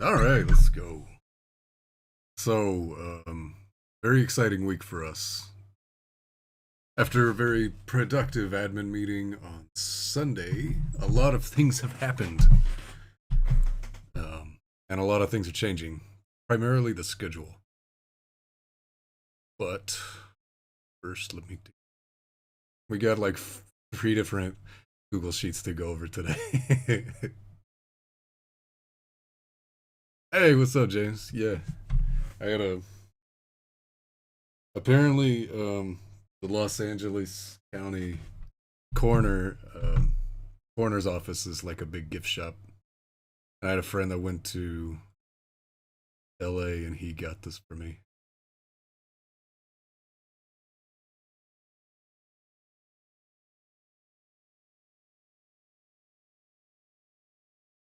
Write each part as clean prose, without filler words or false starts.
All right, let's go. So, very exciting week for us. After a very productive admin meeting on Sunday, a lot of things have happened. And a lot of things are changing, primarily the schedule. But first, we got like three different Google Sheets to go over today. Hey, what's up, James? Yeah, I got a. Apparently, the Los Angeles County coroner's office is like a big gift shop. I had a friend that went to LA and he got this for me.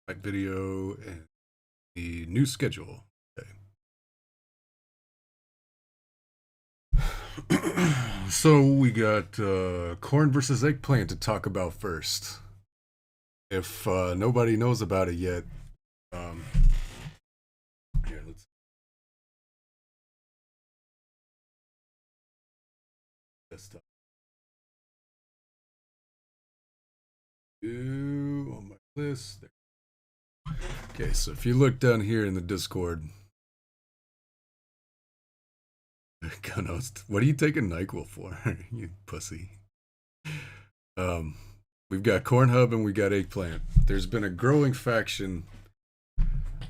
My video and the new schedule. Okay. So we got corn versus eggplant to talk about first. If nobody knows about it yet, um, here let's desktop. On my list. There. Okay, so if you look down here in the Discord, what are you taking Nyquil for, you pussy? Um, we've got Corn Hub and we got Eggplant. There's been a growing faction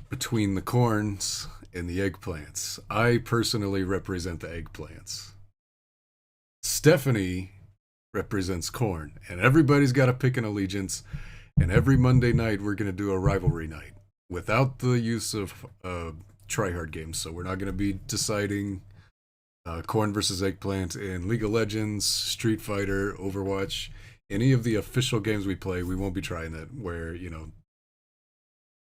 between the corns and the eggplants. I personally represent the eggplants. Stephanie represents corn, and everybody's got to pick an allegiance. And every Monday night, we're going to do a rivalry night without the use of tryhard games. So we're not going to be deciding corn versus eggplant in League of Legends, Street Fighter, Overwatch, any of the official games we play. We won't be trying that where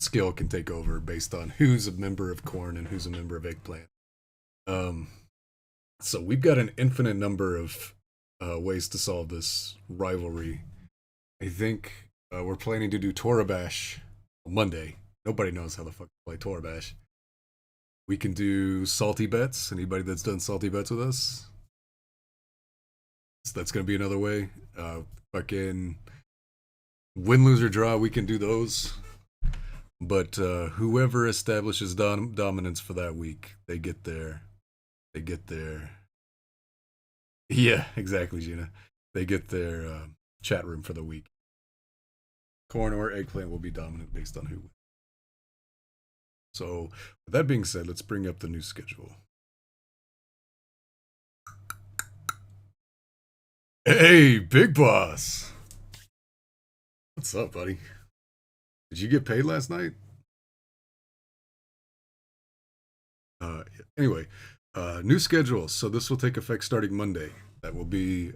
skill can take over based on who's a member of corn and who's a member of eggplant. Um, so we've got an infinite number of ways to solve this rivalry. I think we're planning to do Torabash on Monday. Nobody knows how the fuck to play Torabash. We can do salty bets. Anybody that's done salty bets with us? So that's gonna be another way. Fucking win, lose, or draw. We can do those. But whoever establishes dominance for that week, they get their. They get their. Yeah, exactly, Gina. They get their chat room for the week. Corn or eggplant will be dominant based on who. So, with that being said, let's bring up the new schedule. Hey, Big Boss. What's up, buddy? Did you get paid last night? Uh, anyway, new schedule. So this will take effect starting Monday. That will be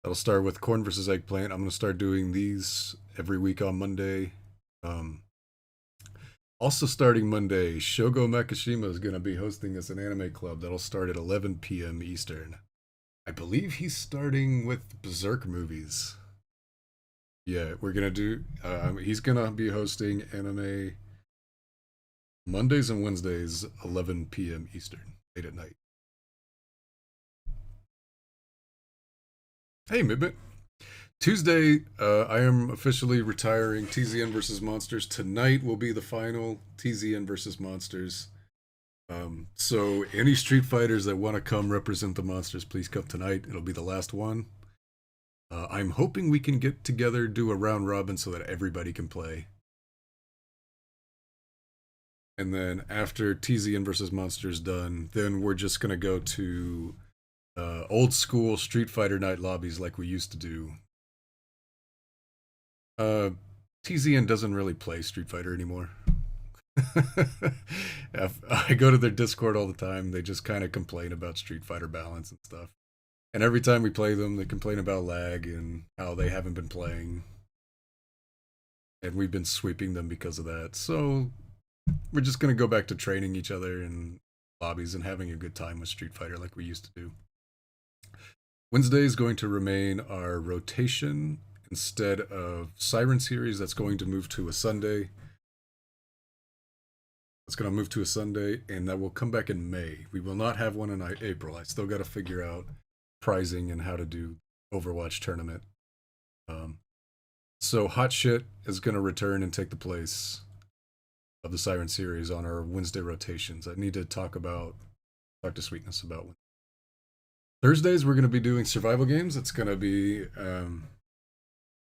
that'll start with corn versus eggplant. I'm gonna start doing these every week on Monday. Um, Also starting Monday, Shogo Makishima is gonna be hosting us an anime club that'll start at 11 p.m. Eastern. I believe he's starting with Berserk movies. Yeah, we're gonna do. He's gonna be hosting anime Mondays and Wednesdays, 11 p.m. Eastern, late at night. Hey, Midbit. Tuesday, I am officially retiring TZN versus Monsters. Tonight will be the final TZN versus Monsters. So, any Street Fighters that want to come represent the Monsters, please come tonight. It'll be the last one. I'm hoping we can get together, do a round robin so that everybody can play. And then after TZN versus Monsters done, then we're just gonna go to old school Street Fighter night lobbies like we used to do. Uh, TZN doesn't really play Street Fighter anymore. I go to their Discord all the time. They just kind of complain about Street Fighter balance and stuff. And every time we play them, they complain about lag and how they haven't been playing. And we've been sweeping them because of that. So we're just going to go back to training each other in lobbies and having a good time with Street Fighter like we used to do. Wednesday is going to remain our rotation instead of Siren series. That's going to move to a Sunday. It's going to move to a Sunday, and that will come back in May. We will not have one in April. I still got to figure out pricing and how to do Overwatch tournament. So Hot Shit is going to return and take the place of the Siren series on our Wednesday rotations. I need to talk to Sweetness about Thursdays. We're going to be doing survival games. It's going to be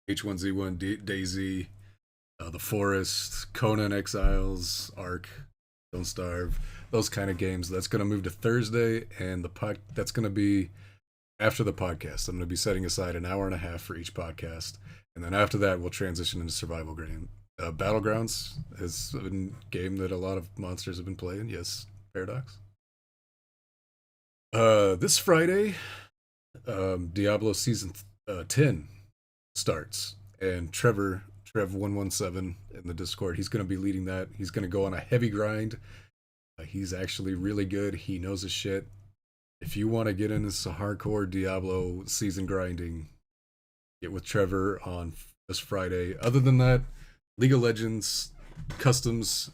H1Z1, DayZ, The Forest, Conan Exiles, Ark, Don't Starve, those kind of games. That's going to move to Thursday, and that's going to be after the podcast. I'm going to be setting aside an hour and a half for each podcast, and then after that, we'll transition into survival game. Battlegrounds is a game that a lot of monsters have been playing. Yes, Paradox. This Friday, Diablo season 10 starts, and Trev117 in the Discord, he's going to be leading that. He's going to go on a heavy grind. He's actually really good. He knows his shit. If you want to get into some hardcore Diablo season grinding, get with Trevor on this Friday. Other than that, League of Legends customs,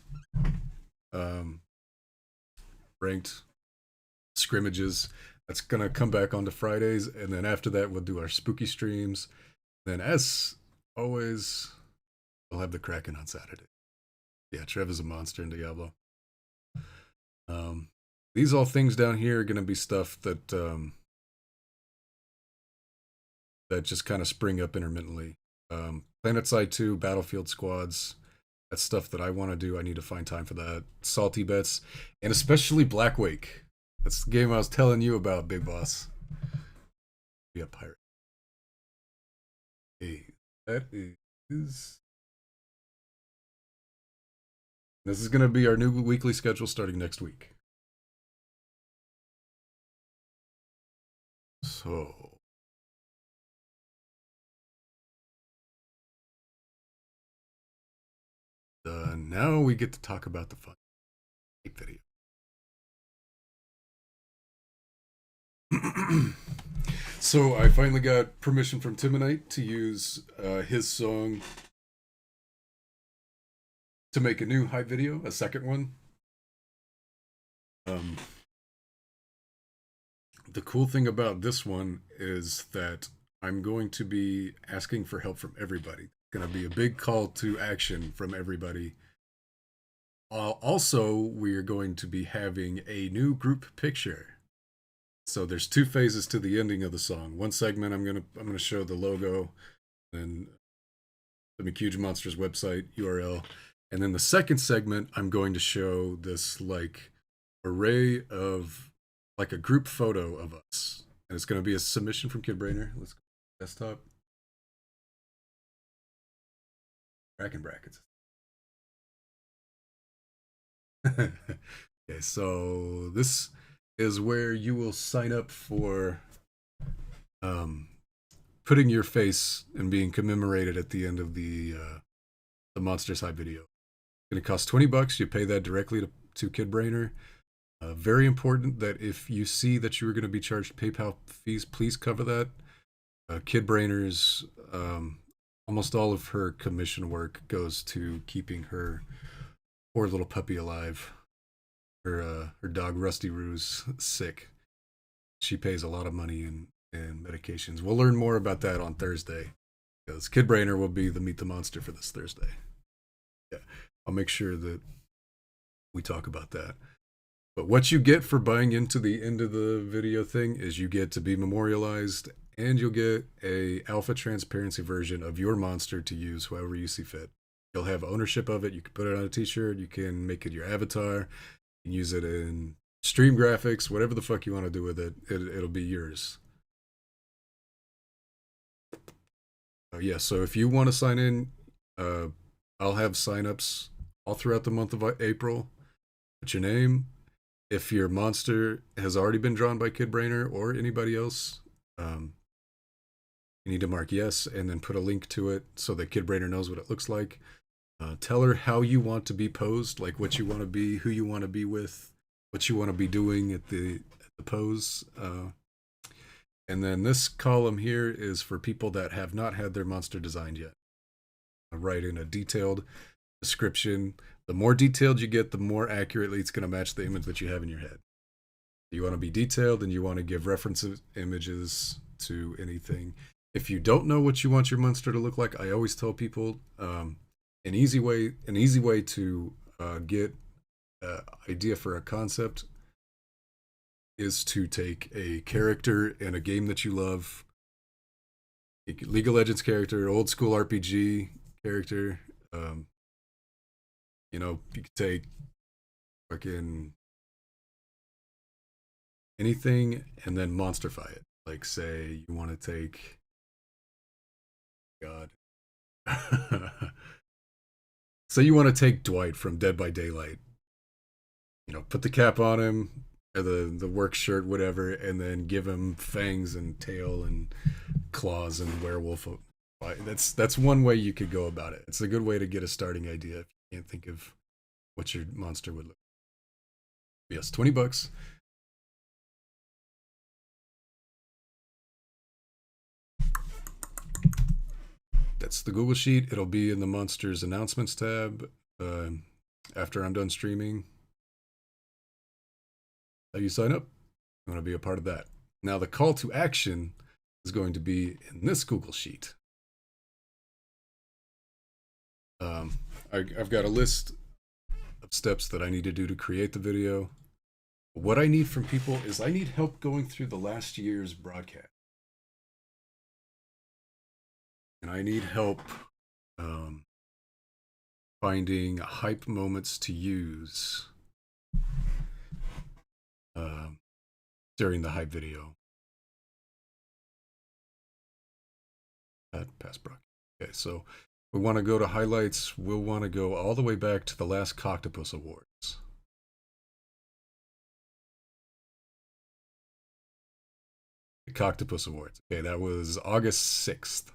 ranked scrimmages, that's gonna come back onto Fridays, and then after that we'll do our spooky streams. Then as always, we'll have the Kraken on Saturday. Yeah, Trev is a monster in Diablo. These all things down here are gonna be stuff that that just kind of spring up intermittently. PlanetSide 2, Battlefield Squads, that's stuff that I want to do. I need to find time for that. Salty Bets, and especially Black Wake. That's the game I was telling you about, Big Boss. Be a pirate. Hey, that is... This is going to be our new weekly schedule starting next week. So... now we get to talk about the fun video. So I finally got permission from Timonite to use his song to make a new hype video, a second one. The cool thing about this one is that I'm going to be asking for help from everybody. It's going to be a big call to action from everybody. Also, we are going to be having a new group picture. So there's two phases to the ending of the song. One segment I'm gonna show the logo and the McHuge Monsters website URL, and then the second segment I'm going to show this like array of like a group photo of us, and it's going to be a submission from Kidbrainer. Let's go desktop. Bracket brackets. Okay, so this is where you will sign up for putting your face and being commemorated at the end of the Monsters High video. It's going to cost $20. You pay that directly to Kidbrainer. Very important that if you see that you are going to be charged PayPal fees, please cover that. Kidbrainer's almost all of her commission work goes to keeping her poor little puppy alive. Her dog Rusty Roo's sick. She pays a lot of money in medications. We'll learn more about that on Thursday, because Kidbrainer will be the Meet the Monster for this Thursday. Yeah, I'll make sure that we talk about that. But what you get for buying into the end of the video thing is you get to be memorialized, and you'll get a alpha transparency version of your monster to use however you see fit. You'll have ownership of it. You can put it on a t-shirt. You can make it your avatar. You can use it in stream graphics, whatever the fuck you want to do with it. It'll be yours. Yeah, so if you want to sign in, I'll have signups all throughout the month of April. Put your name. If your monster has already been drawn by Kidbrainer or anybody else, you need to mark yes and then put a link to it so that Kidbrainer knows what it looks like. Tell her how you want to be posed, like what you want to be, who you want to be with, what you want to be doing at the pose. And then this column here is for people that have not had their monster designed yet. Write in a detailed description. The more detailed you get, the more accurately it's going to match the image that you have in your head. You want to be detailed and you want to give reference images to anything. If you don't know what you want your monster to look like, I always tell people an easy way to get an idea for a concept is to take a character in a game that you love, a League of Legends character, old school RPG character. You could take fucking anything and then monsterify it. Like, say you want to take God. Say you want to take Dwight from Dead by Daylight. Put the cap on him, or the work shirt, whatever, and then give him fangs and tail and claws and werewolf. That's one way you could go about it. It's a good way to get a starting idea if you can't think of what your monster would look like. Yes, $20. That's the Google Sheet. It'll be in the Monsters Announcements tab after I'm done streaming. How you sign up? You want to be a part of that. Now, the call to action is going to be in this Google Sheet. I've got a list of steps that I need to do to create the video. What I need from people is I need help going through the last year's broadcast. And I need help finding hype moments to use during the hype video. Past broadcast. Okay, so we want to go to highlights. We'll want to go all the way back to the last Coctopus Awards. The Coctopus Awards. Okay, that was August 6th.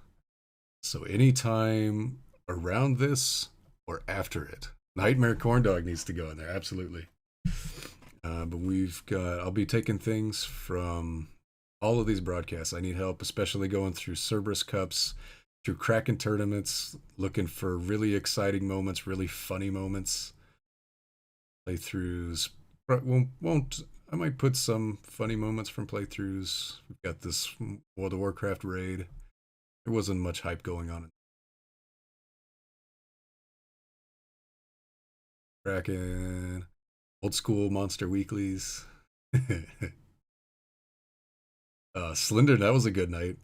So anytime around this or after it. Nightmare Corndog needs to go in there, absolutely. But I'll be taking things from all of these broadcasts. I need help, especially going through Cerberus Cups, through Kraken tournaments, looking for really exciting moments, really funny moments. Playthroughs won't. I might put some funny moments from playthroughs. We've got this World of Warcraft raid. There wasn't much hype going on. Kraken, old school monster weeklies. Slender, that was a good night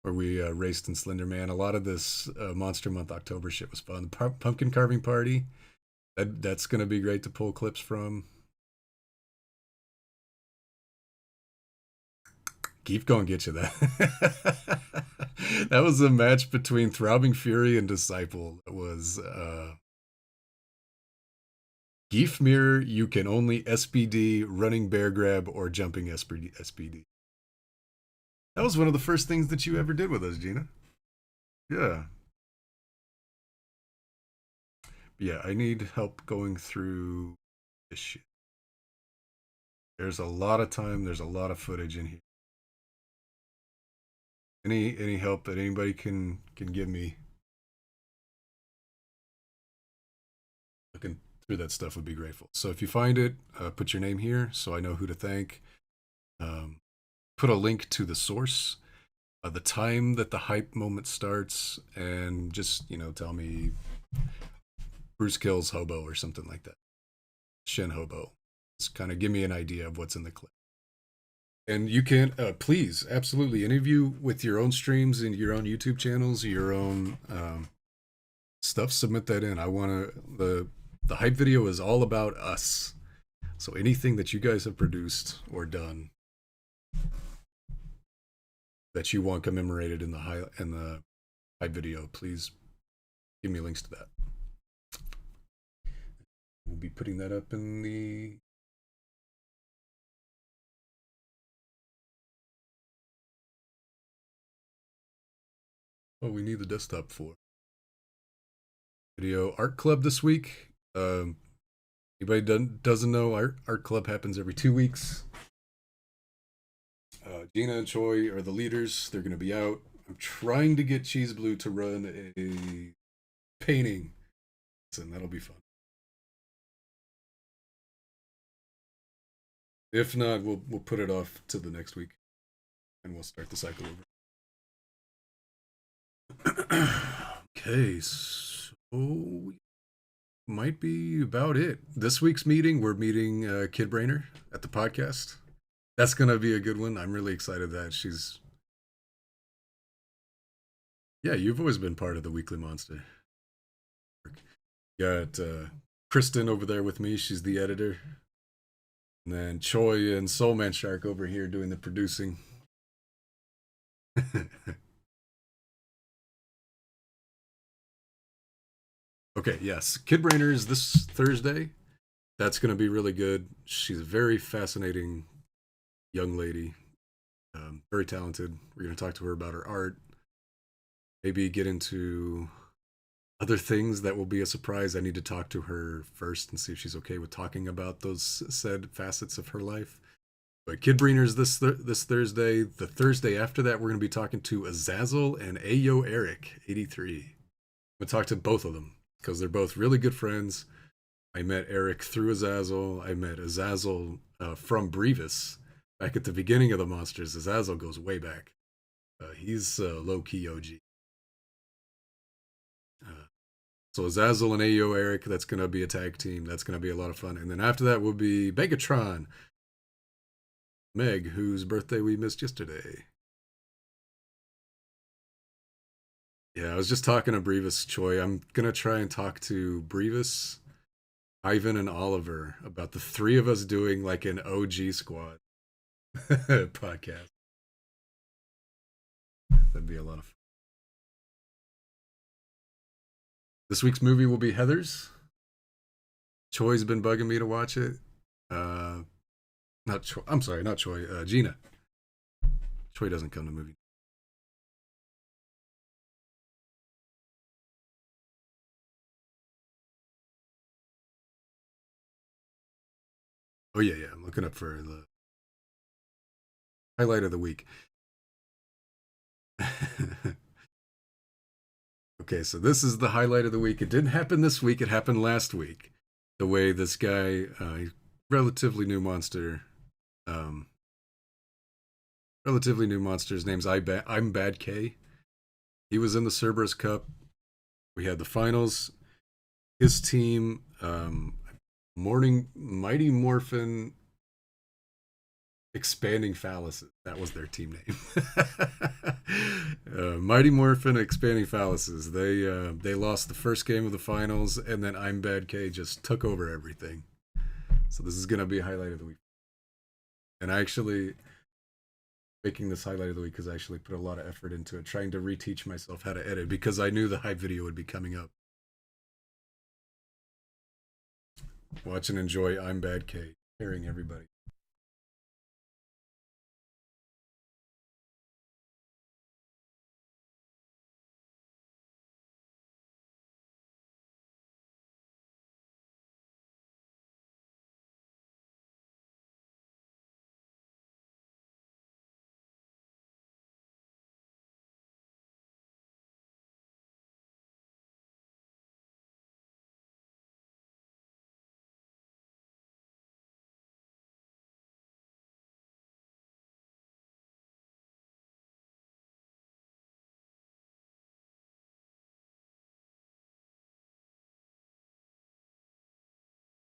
where we raced in Slender Man. A lot of this Monster Month October shit was fun. The pumpkin carving party, that's gonna be great to pull clips from. Keep going, get you that. That was a match between Throbbing Fury and Disciple. It was Geef Mirror, you can only SPD, running bear grab, or jumping SPD. That was one of the first things that you ever did with us, Gina. Yeah. Yeah, I need help going through this shit. There's a lot of time, there's a lot of footage in here. Any help that anybody can give me looking through that stuff would be grateful. So if you find it, put your name here so I know who to thank. Put a link to the source, the time that the hype moment starts, and just tell me Bruce kills Hobo or something like that. Shen Hobo. Just kind of give me an idea of what's in the clip. And you can please, absolutely, any of you with your own streams and your own YouTube channels, your own stuff, submit that in. I want to. The hype video is all about us. So anything that you guys have produced or done that you want commemorated in the hype video, please give me links to that. We'll be putting that up in the. Oh, we need the desktop for video art club this week. Anybody doesn't know, art club happens every 2 weeks. Gina and Choi are the leaders. They're going to be out. I'm trying to get Cheese Blue to run a painting And that'll be fun. If not, we'll put it off to the next week, and we'll start the cycle over. Okay, so might be about it. This week's meeting, we're meeting Kid Brainer at the podcast. That's gonna be a good one. I'm really excited that she's. Yeah, you've always been part of the Weekly Monster. Got Kristen over there with me. She's the editor. And then Choi and Soulman Shark over here doing the producing. Okay, yes. Kid Brainer is this Thursday. That's going to be really good. She's a very fascinating young lady, very talented. We're going to talk to her about her art, maybe get into other things that will be a surprise. I need to talk to her first and see if she's okay with talking about those said facets of her life. But Kid Breener's this Thursday. The Thursday after that, we're going to be talking to Azazel and Ayo Eric 83. I'm going to talk to both of them because they're both really good friends. I met Eric through Azazel. I met Azazel from Brevis back at the beginning of the Monsters. Azazel goes way back. He's low-key OG. So Azazel and Ayo Eric, that's going to be a tag team. That's going to be a lot of fun. And then after that will be Megatron, Meg, whose birthday we missed yesterday. Yeah, I was just talking to Brevis Choi. I'm going to try and talk to Brevis, Ivan, and Oliver about the three of us doing like an OG squad podcast. That'd be a lot of fun. This week's movie will be Heathers. Choi's been bugging me to watch it. Not Choi. I'm sorry, not Choi. Gina. Choi doesn't come to movie. Oh yeah, yeah. I'm looking up for the highlight of the week. Okay, so this is the highlight of the week. It didn't happen this week. It happened last week. The way this guy, relatively new monster, relatively new monster. His name's I'm Bad K. He was in the Cerberus Cup. We had the finals. His team, Mighty Morphin Expanding Phalluses. That was their team name. Mighty Morphin Expanding Phalluses. They lost the first game of the finals, and then I'm Bad K just took over everything. So this is gonna be a highlight of the week. And I actually making this highlight of the week because I actually put a lot of effort into it, trying to reteach myself how to edit because I knew the hype video would be coming up. Watch and enjoy I'm Bad K, hearing everybody.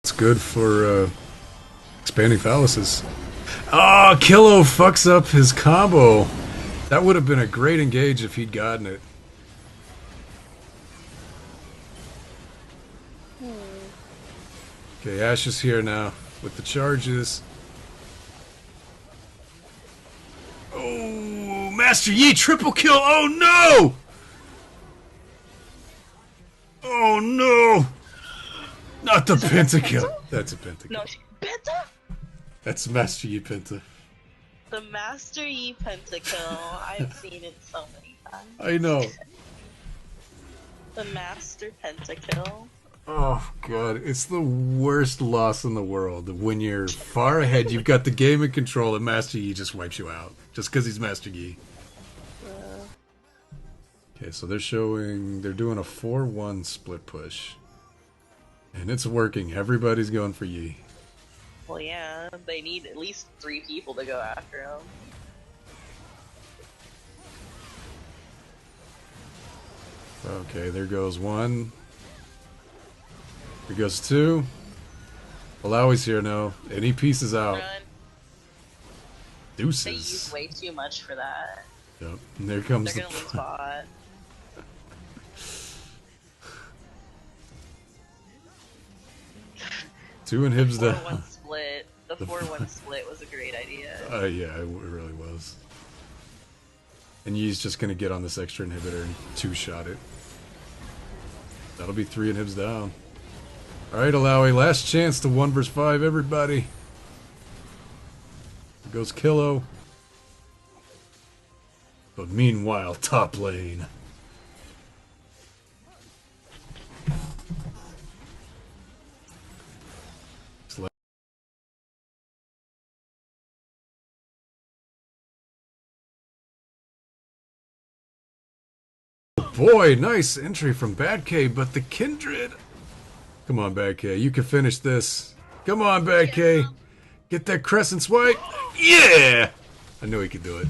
It's good for expanding phalluses. Oh, Kilo fucks up his combo. That would have been a great engage if he'd gotten it. Okay, Ash is here now with the charges. Oh, Master Yi triple kill. Oh no! Oh no! Not the pentakill. That's a pentakill. No, Penta? That's Master Yi Penta. The Master Yi Pentakill. I've seen it so many times. I know. The Master Pentakill. Oh god, it's the worst loss in the world. When you're far ahead, you've got the game in control, and Master Yi just wipes you out. Just because he's Master Yi. Okay, so they're doing a 4-1 split push. And it's working. Everybody's going for Yi. Well, yeah, they need at least 3 people to go after him. Okay, there goes one. There goes two. Malawi's here now. And he pieces out. Run. They Deuces. use way too much for that. Yep. And there comes They're gonna lose bot. two inhibs The down. 4-1 split. The 4-1 split was a great idea. Yeah, it really was. And Yi's just gonna get on this extra inhibitor and 2-shot it. That'll be 3 inhibs down. Alright, Alawi, last chance to 1 versus 5, everybody. Here goes Kilo. But meanwhile, top lane. Boy, nice entry from Bad K, but the Kindred. Come on, Bad K, you can finish this. Come on, Bad K. Get that crescent swipe. Yeah! I knew he could do it.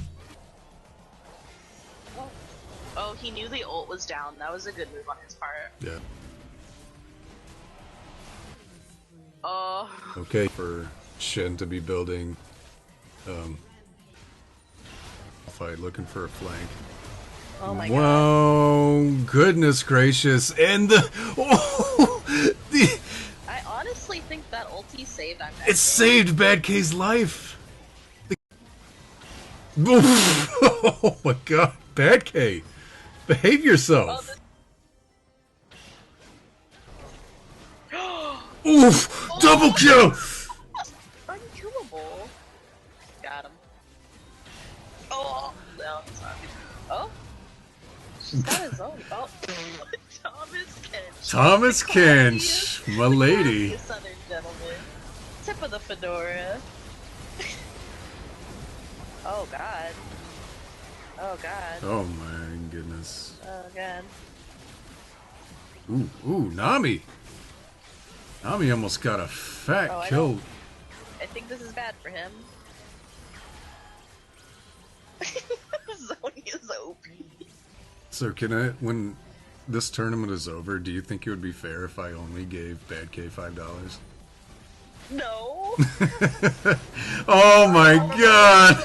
Oh, he knew the ult was down. That was a good move on his part. Yeah. Oh. Okay, for Shen to be building. Fight, looking for a flank. Oh my god. Wow, goodness gracious. And the. Oh, I honestly think that ulti saved on that. it saved Bad K's life. Oh my god, Bad K. Behave yourself. Oof! Double kill! Unkillable. Got him. Oh! No, it's not. Oh? She's got his own. Oh. Thomas Kench. Thomas Kench, my lady. Southern gentleman. Tip of the fedora. Oh god. Oh god. Oh my goodness. Oh god. Ooh, Nami. Nami almost got a fat kill. I think this is bad for him. Zonya's OP. So can I, when this tournament is over, do you think it would be fair if I only gave Bad K $5? No. Oh my god!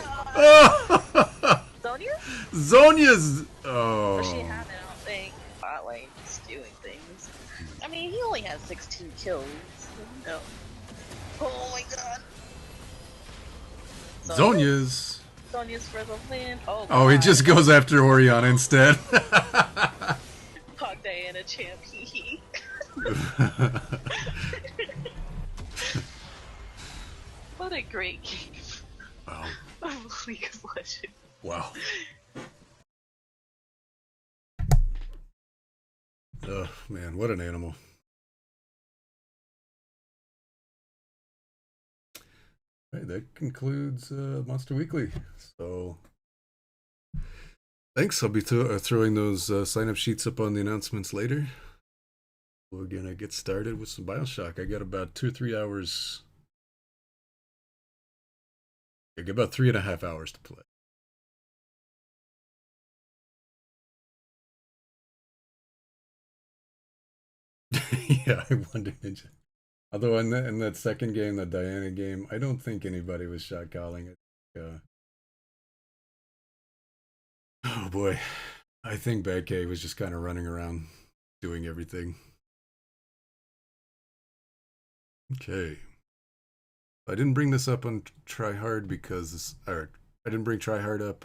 Zonya? Zonya's. Oh. But she had it, I don't think. Bot lane just doing things. I mean, he only has 16 kills. No. Oh my god. Zonya's. Zonya's for the win. Oh, Oh, he God. just goes after Oriana instead. Hog Diana champ. Hee What a great game. Wow. Of League of Legends. Wow. Oh, man, what an animal. All right, that concludes Monster Weekly. So, thanks. I'll be throwing those sign-up sheets up on the announcements later. We're going to get started with some Bioshock. I got about 2 or 3 hours. I got about 3.5 hours to play. Yeah, I wonder. Although in that second game, the Diana game, I don't think anybody was shot calling it. Oh boy, I think Bad K was just kind of running around doing everything. Okay, I didn't bring this up on Try Hard because I didn't bring Try Hard up